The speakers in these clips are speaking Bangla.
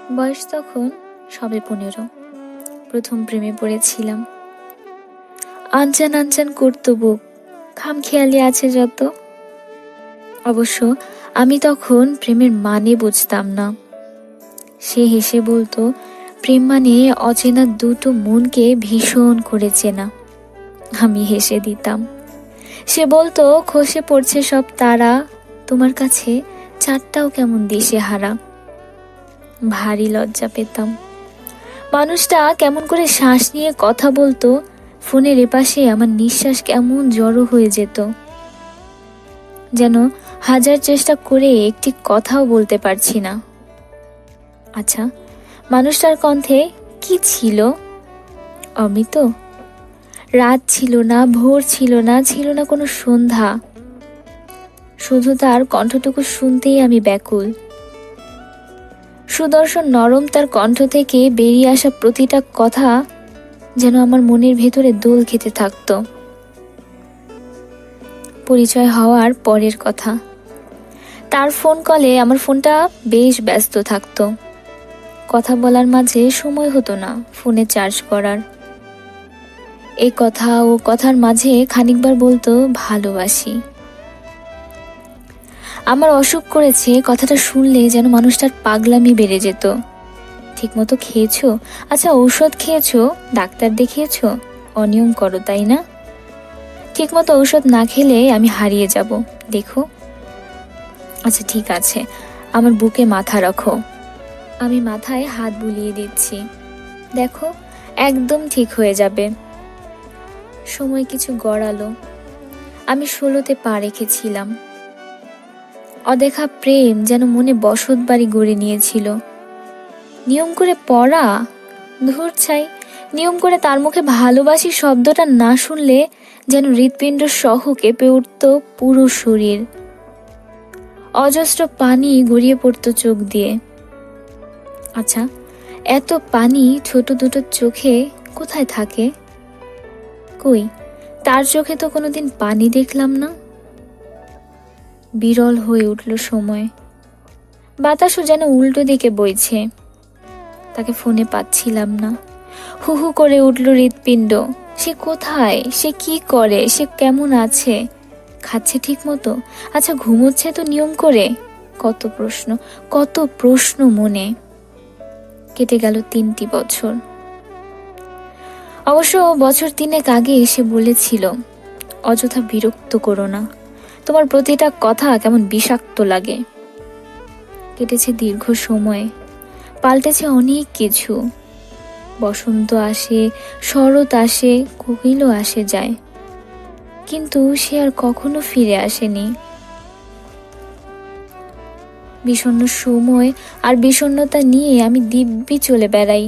বয়স তখন সবে 15। প্রথম প্রেমে পড়েছিলাম। আনচান আনচান করতো বুক, খামখেয়ালি আছে যত। অবশ্য আমি তখন প্রেমের মানে বুঝতাম না। সে হেসে বলতো প্রেম মানে অচেনা দুটো মনকে ভীষণ করে চেনা। আমি হেসে দিতাম। সে বলতো খসে পড়ছে সব তারা, তোমার কাছে চারটাও কেমন দিশেহারা। ভারী লজ্জা পেতাম। মানুষটা কেমন করে শ্বাস নিয়ে কথা বলতো, ফোনের এপাশে আমার নিঃশ্বাস কেমন জড়ো হয়ে যেত, যেন হাজার চেষ্টা করে একটি কথাও বলতে পারছি না। আচ্ছা, মানুষটার কণ্ঠে কি ছিল? অমিত? রাত ছিল না, ভোর ছিল না, ছিল না কোনো সন্ধ্যা। শুধু তার কণ্ঠটুকু শুনতেই আমি ব্যাকুল। সুদর্শন নরম তার কণ্ঠ থেকে বেরিয়ে আসা প্রতিটা কথা যেন আমার মনের ভেতরে দোল খেতে থাকত। পরিচয় হওয়ার পরের কথা, তার ফোন কলে আমার ফোনটা বেশ ব্যস্ত থাকতো। কথা বলার মাঝে সময় হতো না ফোনে চার্জ করার। এই কথা ও কথার মাঝে খানিকবার বলতো ভালোবাসি। আমার অসুখ করেছে কথাটা শুনলে যেন মানুষটার পাগলামি বেড়ে যেত। ঠিকমতো খেয়েছো? আচ্ছা, ঔষধ খেয়েছো? ডাক্তার দেখিয়েছো? অনিয়ম করো তাই না? ঠিকমতো ঔষধ না খেলে আমি হারিয়ে যাব, দেখো। আচ্ছা ঠিক আছে, আমার বুকে মাথা রাখো। আমি মাথায় হাত বুলিয়ে দিচ্ছি, দেখো একদম ঠিক হয়ে যাবে। সময় কিছু গড়ালো। আমি 16তে পা রেখেছিলাম। অদেখা প্রেম যেন মনে বসত বাড়ি গড়ে নিয়েছিল। নিয়ম করে পড়া? ধুর ছাই। নিয়ম করে তার মুখে ভালোবাসি শব্দটা না শুনলে যেন হৃৎপিণ্ড সহ কেঁপে উঠত পুরো শরীর। অজস্র পানি গড়িয়ে পড়তো চোখ দিয়ে। আচ্ছা, এত পানি ছোট দুটো চোখে কোথায় থাকে? কই, তার চোখে তো কোনোদিন পানি দেখলাম না। বিরল হয়ে উঠল সময়। বাতাসও যেন উল্টো দিকে বইছে। তাকে ফোনে পাচ্ছিলাম না। হু হু করে উঠল হৃৎপিণ্ড। সে কোথায়? সে কি করে? সে কেমন আছে? খাচ্ছে ঠিক মতো? আচ্ছা, ঘুমোচ্ছে তো নিয়ম করে? কত প্রশ্ন, কত প্রশ্ন মনে। কেটে গেল 3টি বছর। অবশ্য বছর 3 আগে এসে বলেছিল, অযথা বিরক্ত করো না, তোমার প্রতিটা কথা কেমন বিষাক্ত লাগে। কেটেছে দীর্ঘ সময়, পাল্টেছে অনেক কিছু। বসন্ত আসে, শরৎ আসে, কোকিলও আসে যায়, কিন্তু সে আর কখনো ফিরে আসেনি। বিষণ্ণ সময় আর বিষণ্ণতা নিয়ে আমি দিব্যি চলে বেড়াই।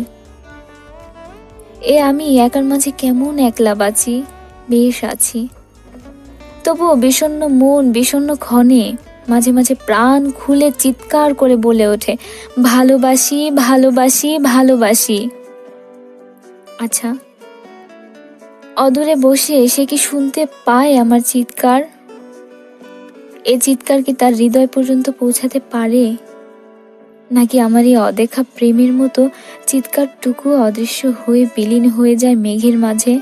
আমি একার মাঝে কেমন একলা বাঁচি। বেশ আছি, তবুও বিষণ্ণ মন বিষণ্ণ ক্ষণে মাঝে মাঝে প্রাণ খুলে চিৎকার করে বলে ওঠে, ভালোবাসি ভালোবাসি ভালোবাসি। আচ্ছা, অদূরে বসে সে কি শুনতে পায় আমার চিৎকার? এ চিৎকার কি তার হৃদয় পর্যন্ত পৌঁছাতে পারে? নাকি আমার এই অদেখা প্রেমের মতো চিৎকারটুকু অদৃশ্য হয়ে বিলীন হয়ে যায় মেঘের মাঝে?